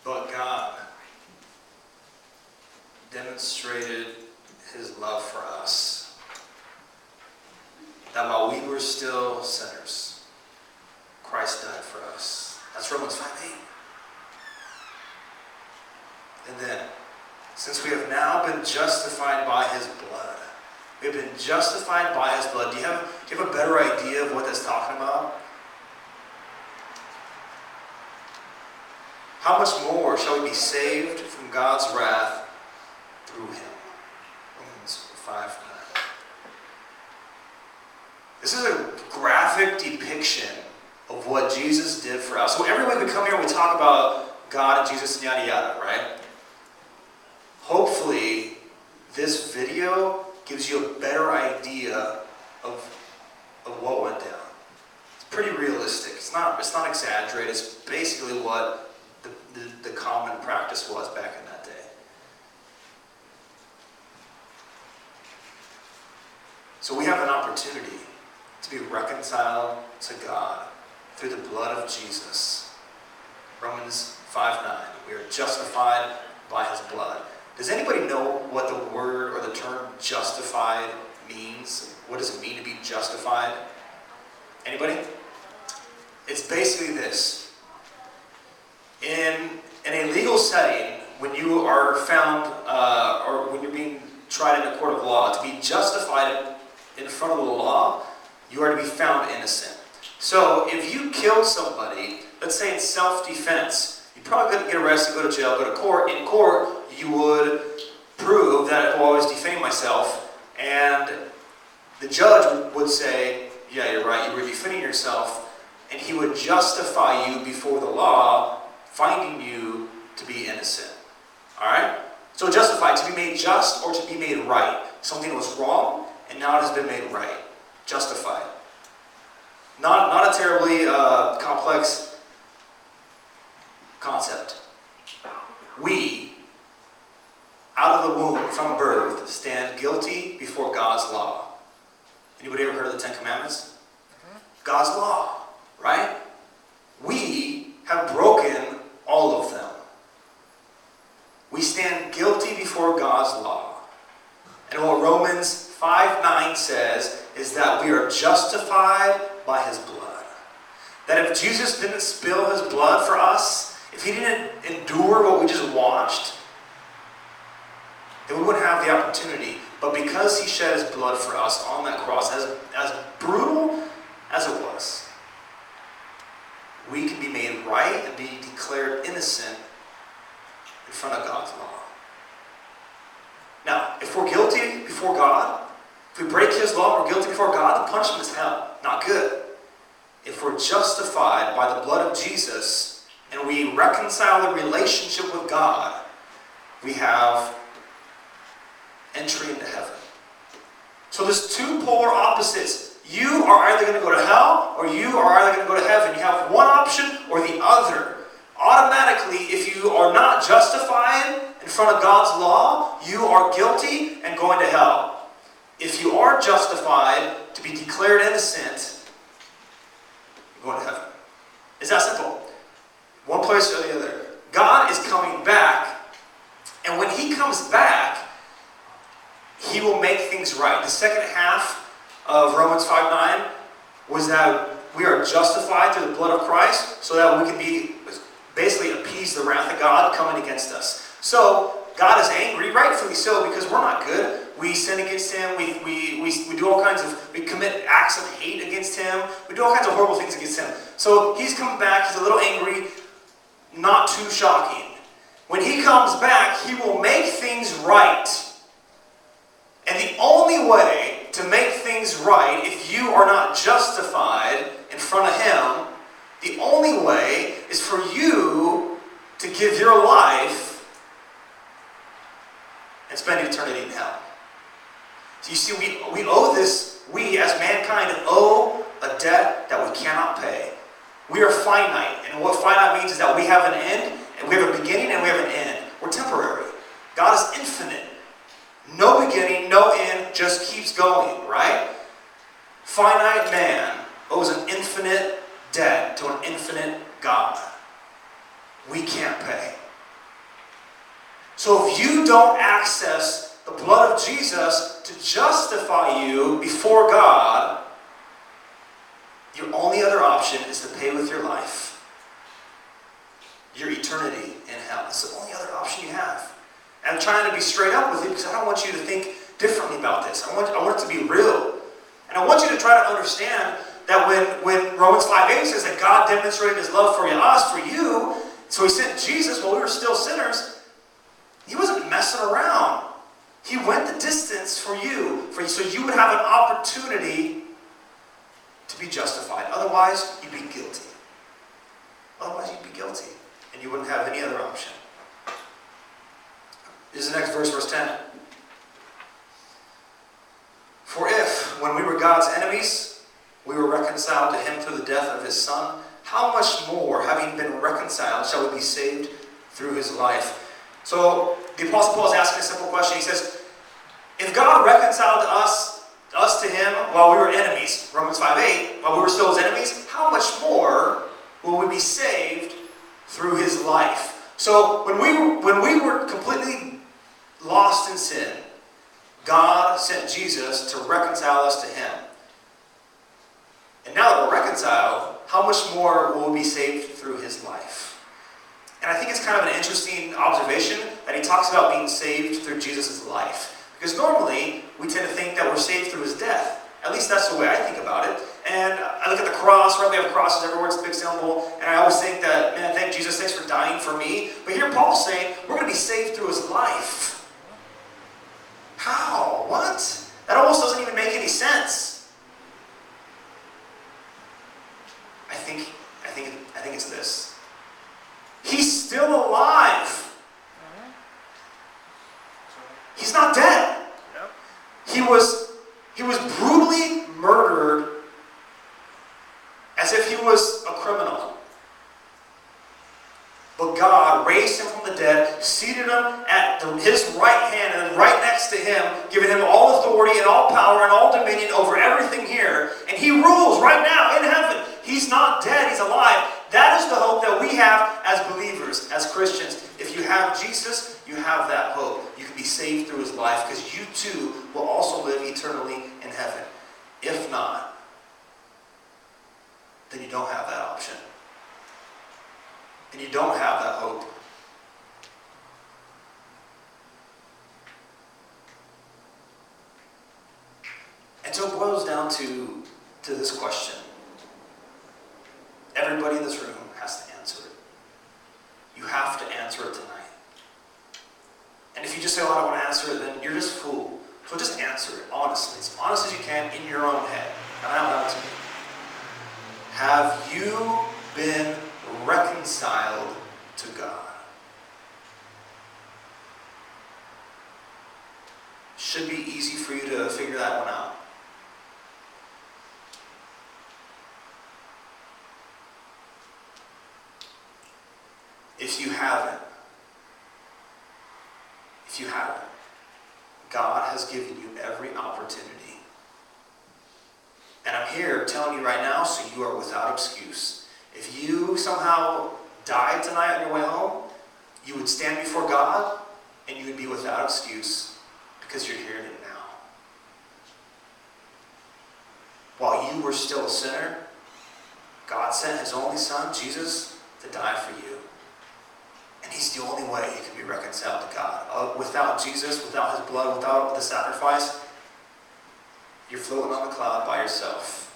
But God demonstrated his love for us, that while we were still sinners, Christ died for us. That's Romans 5:8. And then, since we have now been justified by his blood, we have been justified by his blood. Do you have a better idea of what that's talking about? How much more shall we be saved from God's wrath through him? Romans 5:9. This is a graphic depiction of what Jesus did for us. So every week we come here and we talk about God and Jesus and yada yada, right? Hopefully, this video gives you a better idea of what went down. It's pretty realistic. It's not exaggerated. It's basically what the common practice was back in that day. So we have an opportunity to be reconciled to God through the blood of Jesus. Romans 5:9. We are justified by his blood. Does anybody know what the word or the term justified means? What does it mean to be justified? Anybody? It's basically this. In a legal setting, when you are found, or when you're being tried in a court of law, to be justified in front of the law, you are to be found innocent. So if you killed somebody, let's say in self-defense, you probably couldn't get arrested, go to jail, go to court. In court, you would prove that I was defending myself, and the judge would say, yeah, you're right, you were defending yourself, and he would justify you before the law, finding you to be innocent. Alright? So justified, to be made just or to be made right. Something was wrong, and now it has been made right. Justified. Not a terribly complex concept. We, out of the womb, from birth, stand guilty before God's law. Anybody ever heard of the Ten Commandments? God's law, right? We have broken all of them. We stand guilty before God's law. And what Romans 5:9 says is that we are justified by his blood. That if Jesus didn't spill his blood for us, if he didn't endure what we just watched, then we wouldn't have the opportunity. But because he shed his blood for us on that cross, as brutal as it was, we can be made right and be declared innocent in front of God's law. Now, if we're guilty before God, if we break his law, we're guilty before God, the punishment is hell. Not good. If we're justified by the blood of Jesus and we reconcile the relationship with God, we have entry into heaven. So there's two polar opposites. You are either going to go to hell or you are either going to go to heaven. You have one option or the other. Automatically, if you are not justified in front of God's law, you are guilty and going to hell. If you are justified to be declared innocent, you're going to heaven. It's that simple. One place or the other. God is coming back, and when he comes back, he will make things right. The second half of Romans 5:9 was that we are justified through the blood of Christ so that we can be basically appease the wrath of God coming against us. So God is angry, rightfully so, because we're not good. We sin against him. We do all kinds of, we commit acts of hate against him. We do all kinds of horrible things against him. So he's coming back. He's a little angry. Not too shocking. When he comes back, he will make things right. And the only way to make things right, if you are not justified in front of him, the only way is for you to give your life and spend eternity in hell. So you see, we owe this, we as mankind owe a debt that we cannot pay. We are finite, and what finite means is that we have an end, and we have a beginning, and we have an end. We're temporary. God is infinite. No beginning, no end, just keeps going, right? Finite man owes an infinite debt to an infinite God. We can't pay. So if you don't access the blood of Jesus to justify you before God, your only other option is to pay with your life. Your eternity in hell. It's the only other option you have. And I'm trying to be straight up with you because I don't want you to think differently about this. I want it to be real. And I want you to try to understand that when Romans 5:8 says that God demonstrated his love for us, for you, so he sent Jesus while we were still sinners, he wasn't messing around. He went the distance for you so you would have an opportunity to be justified. Otherwise, you'd be guilty. Otherwise, you'd be guilty. And you wouldn't have any other option. This is the next verse, verse 10. For if, when we were God's enemies, we were reconciled to him through the death of his Son, how much more, having been reconciled, shall we be saved through his life? So, the Apostle Paul is asking a simple question. He says, if God reconciled us to him while we were enemies, Romans 5:8, while we were still his enemies, how much more will we be saved through his life? So when we were completely lost in sin, God sent Jesus to reconcile us to him. And now that we're reconciled, how much more will we be saved through his life? And I think it's kind of an interesting observation that he talks about being saved through Jesus' life. Because normally, we tend to think that we're saved through his death. At least that's the way I think about it. And I look at the cross, right? We have crosses everywhere, it's a big symbol. And I always think that, man, thank Jesus, thanks for dying for me. But here Paul's saying, we're going to be saved through his life. How? What? That almost doesn't even make any sense. I think it's this. He's still alive. He's not dead. He was brutally murdered as if he was a criminal. But God raised him from the dead, seated him at his right hand, and right next to him, giving him all authority and all power and all dominion over everything here. And he rules right now in heaven. He's not dead, he's alive. That is the hope that we have as believers, as Christians. If you have Jesus, you have that hope. You can be saved through his life because you too will also live eternally in heaven. If not, then you don't have that option. And you don't have that hope. And so it boils down to this question. Everybody in this room has to answer it. You have to answer it tonight. And if you just say, oh, I don't want to answer it, then you're just a fool. So just answer it honestly, as honest as you can in your own head. And out loud to me. Have you been reconciled to God? Should be easy for you to figure that one out. If you haven't, God has given you every opportunity. And I'm here telling you right now, so you are without excuse. If you somehow died tonight on your way home, you would stand before God and you would be without excuse because you're hearing it now. While you were still a sinner, God sent his only son, Jesus, to die for you. And he's the only way you can be reconciled to God. Without Jesus, without his blood, without the sacrifice, you're floating on the cloud by yourself.